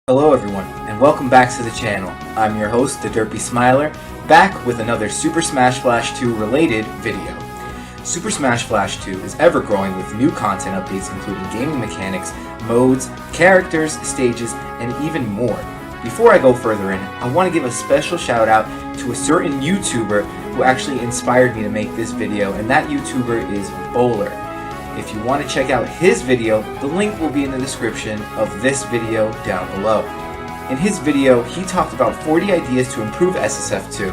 Hello everyone, and welcome back to the channel. I'm your host, the Derpy Smiler, back with another Super Smash Flash 2 related video. Super Smash Flash 2 is ever growing with new content updates including gaming mechanics, modes, characters, stages, and even more. Before I go further in, I want to give a special shout out to a certain YouTuber who actually inspired me to make this video, and that YouTuber is Bowler. If you want to check out his video, the link will be in the description of this video down below. In his video, he talked about 40 ideas to improve SSF2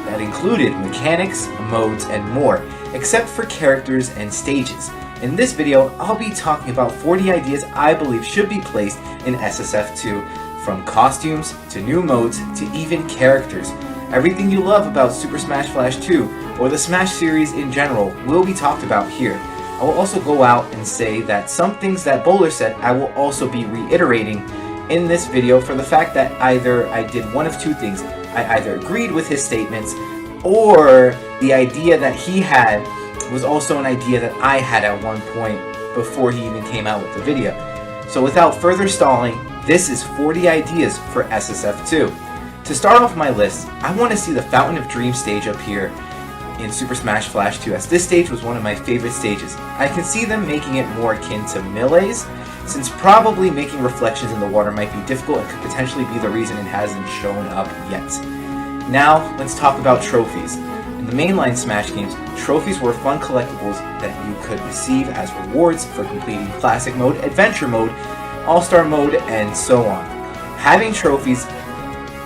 that included mechanics, modes, and more, except for characters and stages. In this video, I'll be talking about 40 ideas I believe should be placed in SSF2, from costumes to new modes to even characters. Everything you love about Super Smash Flash 2 or the Smash series in general will be talked about here. I will also go out and say that some things that Bowler said I will also be reiterating in this video for the fact that either I did one of two things. I either agreed with his statements or the idea that he had was also an idea that I had at one point before he even came out with the video. So without further stalling, this is 40 ideas for SSF2. To start off my list, I want to see the Fountain of Dreams stage up here in Super Smash Flash 2, as this stage was one of my favorite stages. I can see them making it more akin to Melee's, since probably making reflections in the water might be difficult and could potentially be the reason it hasn't shown up yet. Now, let's talk about trophies. In the mainline Smash games, trophies were fun collectibles that you could receive as rewards for completing Classic Mode, Adventure Mode, All-Star Mode, and so on. Having trophies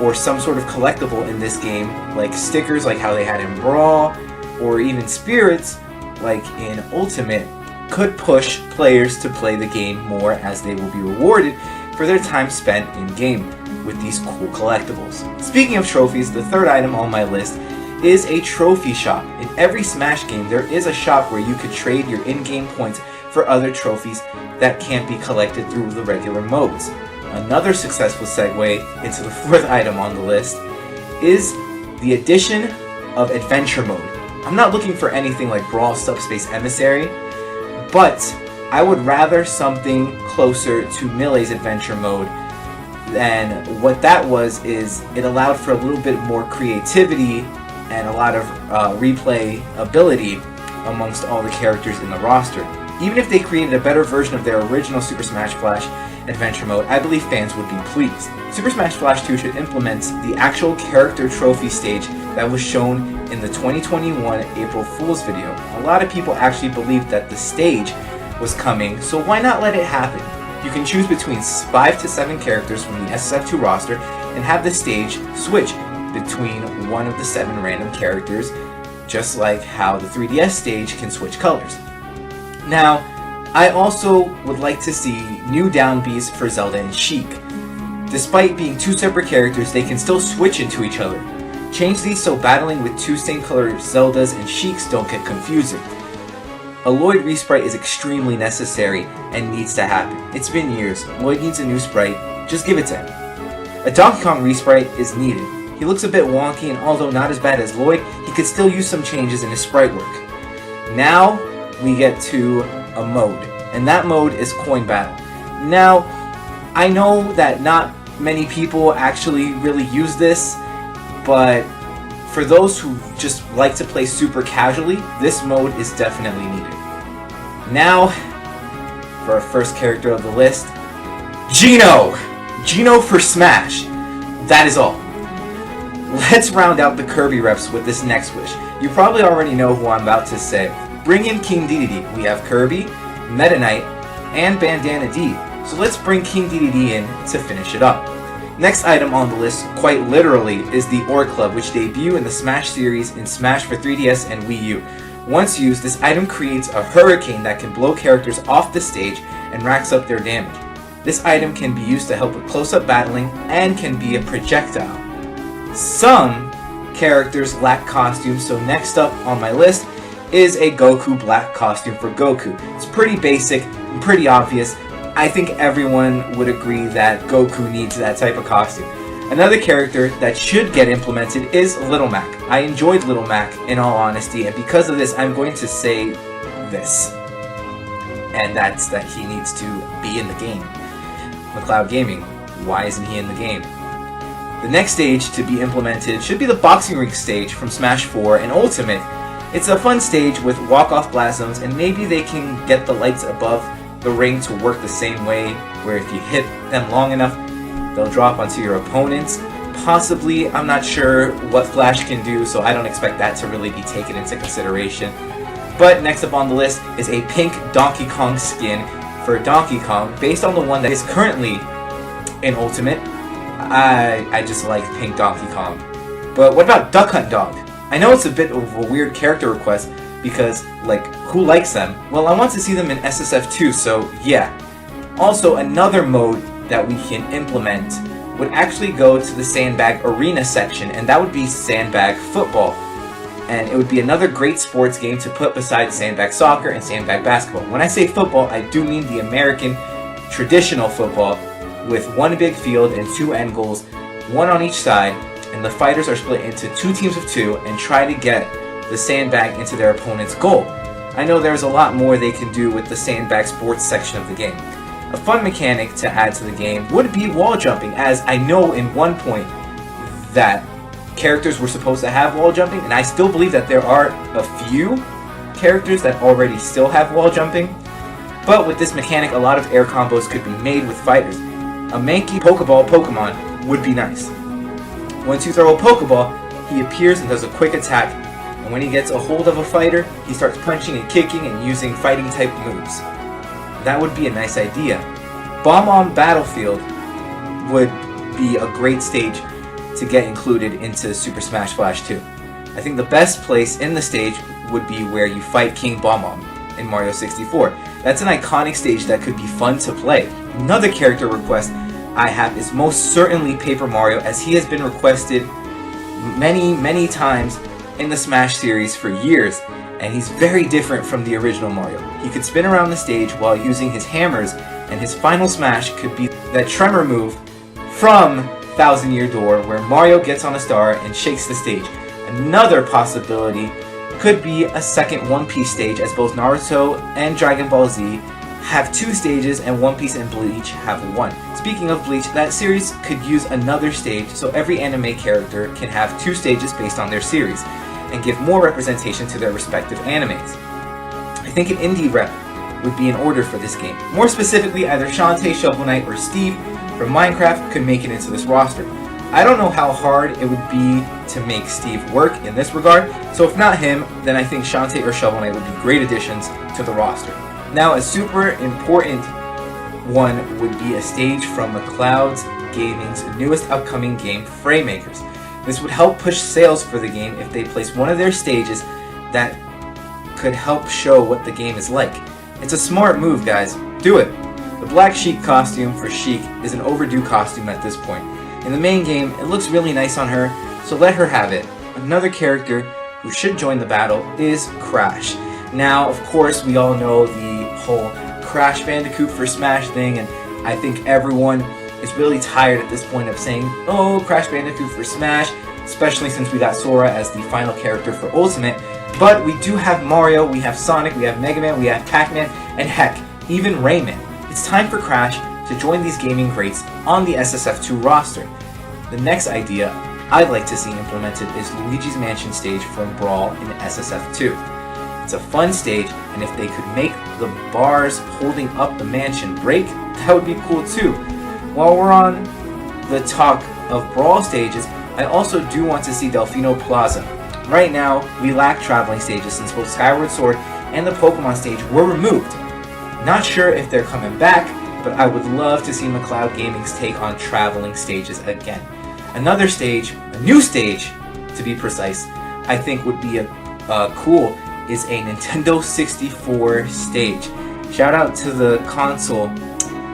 or some sort of collectible in this game, like stickers like how they had in Brawl, or even spirits like in Ultimate, could push players to play the game more, as they will be rewarded for their time spent in-game with these cool collectibles. Speaking of trophies, the third item on my list is a trophy shop. In every Smash game, there is a shop where you could trade your in-game points for other trophies that can't be collected through the regular modes. Another successful segue into the fourth item on the list is the addition of Adventure Mode. I'm not looking for anything like Brawl Subspace Emissary, but I would rather something closer to Melee's Adventure Mode. And what that was is it allowed for a little bit more creativity and a lot of replay ability amongst all the characters in the roster. Even if they created a better version of their original Super Smash Flash Adventure Mode, I believe fans would be pleased. Super Smash Flash 2 should implement the actual character trophy stage that was shown in the 2021 April Fool's video. A lot of people actually believed that the stage was coming, so why not let it happen? You can choose between 5 to 7 characters from the SSF2 roster and have the stage switch between one of the 7 random characters, just like how the 3DS stage can switch colors. Now, I also would like to see new down Bs for Zelda and Sheik. Despite being 2 separate characters, they can still switch into each other. Change these so battling with 2 same color Zeldas and Sheiks don't get confusing. A Lloyd resprite is extremely necessary and needs to happen. It's been years. Lloyd needs a new sprite. Just give it to him. A Donkey Kong resprite is needed. He looks a bit wonky, and although not as bad as Lloyd, he could still use some changes in his sprite work. Now we get to a mode, and that mode is Coin Battle. Now, I know that not many people actually really use this, but for those who just like to play super casually, this mode is definitely needed. Now, for our first character of the list, Geno! Geno for Smash. That is all. Let's round out the Kirby reps with this next wish. You probably already know who I'm about to say. Bring in King Dedede. We have Kirby, Meta Knight, and Bandana D. So let's bring King Dedede in to finish it up. Next item on the list, quite literally, is the Ore Club, which debuted in the Smash series in Smash for 3DS and Wii U. Once used, this item creates a hurricane that can blow characters off the stage and racks up their damage. This item can be used to help with close-up battling and can be a projectile. Some characters lack costumes, so next up on my list is a Goku black costume for Goku. It's pretty basic and pretty obvious. I think everyone would agree that Goku needs that type of costume. Another character that should get implemented is Little Mac. I enjoyed Little Mac in all honesty, and because of this I'm going to say this. And that's that he needs to be in the game. McLeod Gaming, why isn't he in the game? The next stage to be implemented should be the boxing ring stage from Smash 4 and Ultimate. It's a fun stage with walk-off blast zones, and maybe they can get the lights above the ring to work the same way, where if you hit them long enough, they'll drop onto your opponents. Possibly, I'm not sure what Flash can do, so I don't expect that to really be taken into consideration. But next up on the list is a pink Donkey Kong skin for Donkey Kong, based on the one that is currently in Ultimate. I just like pink Donkey Kong. But what about Duck Hunt Dog? I know it's a bit of a weird character request because, like, who likes them? Well, I want to see them in SSF2, so yeah. Also, another mode that we can implement would actually go to the Sandbag Arena section, and that would be Sandbag Football. And it would be another great sports game to put beside Sandbag Soccer and Sandbag Basketball. When I say football, I do mean the American traditional football with one big field and two end goals, one on each side, and the fighters are split into 2 teams of 2 and try to get the sandbag into their opponent's goal. I know there's a lot more they can do with the Sandbag Sports section of the game. A fun mechanic to add to the game would be wall jumping, as I know in one point that characters were supposed to have wall jumping, and I still believe that there are a few characters that already still have wall jumping. But with this mechanic, a lot of air combos could be made with fighters. A manky Pokeball Pokemon would be nice. Once you throw a Pokeball, he appears and does a quick attack, and when he gets a hold of a fighter, he starts punching and kicking and using fighting type moves. That would be a nice idea. Bomb Battlefield would be a great stage to get included into Super Smash Flash 2. I think the best place in the stage would be where you fight King Bomb in Mario 64. That's an iconic stage that could be fun to play. Another character request I have is most certainly Paper Mario, as he has been requested many times in the Smash series for years, and he's very different from the original Mario. He could spin around the stage while using his hammers, and his final smash could be that tremor move from Thousand Year Door where Mario gets on a star and shakes the stage. Another possibility could be a second One Piece stage, as both Naruto and Dragon Ball Z have 2 stages and One Piece and Bleach have 1. Speaking of Bleach, that series could use another stage so every anime character can have 2 stages based on their series, and give more representation to their respective animes. I think an indie rep would be in order for this game. More specifically, either Shantae, Shovel Knight, or Steve from Minecraft could make it into this roster. I don't know how hard it would be to make Steve work in this regard, so if not him, then I think Shantae or Shovel Knight would be great additions to the roster. Now, a super important one would be a stage from McCloud's Gaming's newest upcoming game, Framemakers. This would help push sales for the game if they place one of their stages that could help show what the game is like. It's a smart move, guys. Do it. The Black Sheik costume for Sheik is an overdue costume at this point. In the main game, it looks really nice on her, so let her have it. Another character who should join the battle is Crash. Now, of course, we all know the whole Crash Bandicoot for Smash thing, and I think everyone is really tired at this point of saying, oh, Crash Bandicoot for Smash, especially since we got Sora as the final character for Ultimate. But we do have Mario, we have Sonic, we have Mega Man, we have Pac-Man, and heck, even Rayman. It's time for Crash to join these gaming greats on the SSF2 roster. The next idea I'd like to see implemented is Luigi's Mansion stage from Brawl in SSF2. It's a fun stage, and if they could make the bars holding up the mansion break, that would be cool too. While we're on the talk of Brawl stages, I also do want to see Delfino Plaza. Right now, we lack traveling stages since both Skyward Sword and the Pokemon stage were removed. Not sure if they're coming back, but I would love to see McCloud Gaming's take on traveling stages again. Another stage, a new stage to be precise, I think would be cool is a Nintendo 64 stage. Shout out to the console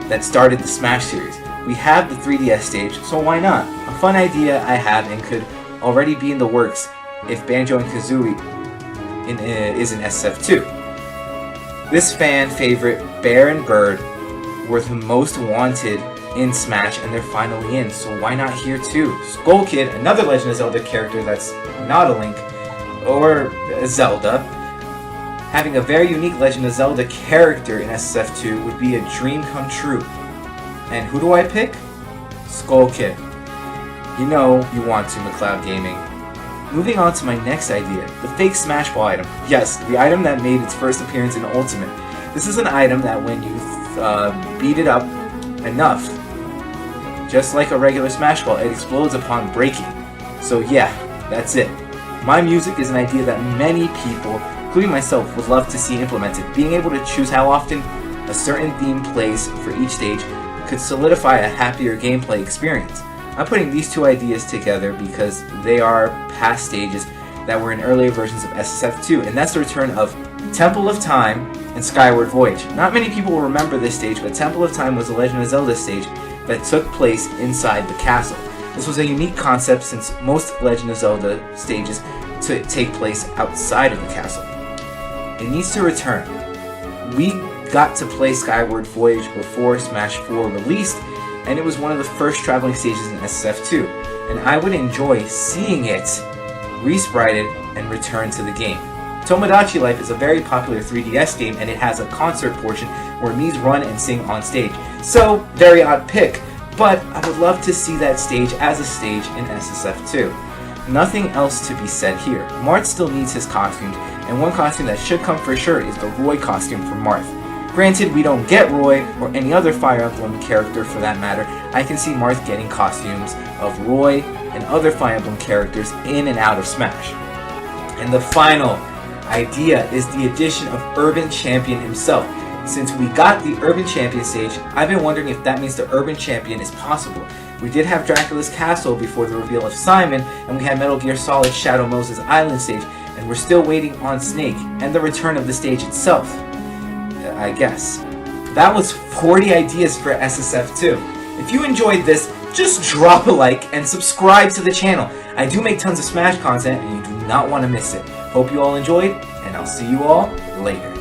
that started the Smash series. We have the 3DS stage, so why not? A fun idea I have and could already be in the works if Banjo and Kazooie is in SF2. This fan favorite, Bear and Bird, were the most wanted in Smash, and they're finally in, so why not here too? Skull Kid, another Legend of Zelda character that's not a Link or a Zelda, having a very unique Legend of Zelda character in SF2 would be a dream come true. And who do I pick? Skull Kid. You know you want to, McLeod Gaming. Moving on to my next idea, the fake Smash Ball item. Yes, the item that made its first appearance in Ultimate. This is an item that when you beat it up enough, just like a regular Smash Ball, it explodes upon breaking. So yeah, that's it. My music is an idea that many people, including myself, would love to see implemented. Being able to choose how often a certain theme plays for each stage could solidify a happier gameplay experience. I'm putting these two ideas together because they are past stages that were in earlier versions of Ssf2, and that's the return of Temple of Time and Skyward Voyage. Not many people will remember this stage, but Temple of Time was a Legend of Zelda stage that took place inside the castle. This was a unique concept since most Legend of Zelda stages take place outside of the castle. It needs to return. We got to play Skyward Voyage before Smash 4 released, and it was one of the first traveling stages in Ssf2, and I would enjoy seeing it resprited and returned to the game. Tomodachi Life is a very popular 3DS game, and it has a concert portion where Mii's run and sing on stage. So, very odd pick, but I would love to see that stage as a stage in Ssf2. Nothing else to be said here. Marth still needs his costumes, and one costume that should come for sure is the Roy costume for Marth. Granted, we don't get Roy, or any other Fire Emblem character for that matter. I can see Marth getting costumes of Roy and other Fire Emblem characters in and out of Smash. And the final idea is the addition of Urban Champion himself. Since we got the Urban Champion stage, I've been wondering if that means the Urban Champion is possible. We did have Dracula's Castle before the reveal of Simon, and we had Metal Gear Solid Shadow Moses Island stage, and we're still waiting on Snake and the return of the stage itself, I guess. That was 40 ideas for Ssf2. If you enjoyed this, just drop a like and subscribe to the channel. I do make tons of Smash content and you do not want to miss it. Hope you all enjoyed, and I'll see you all later.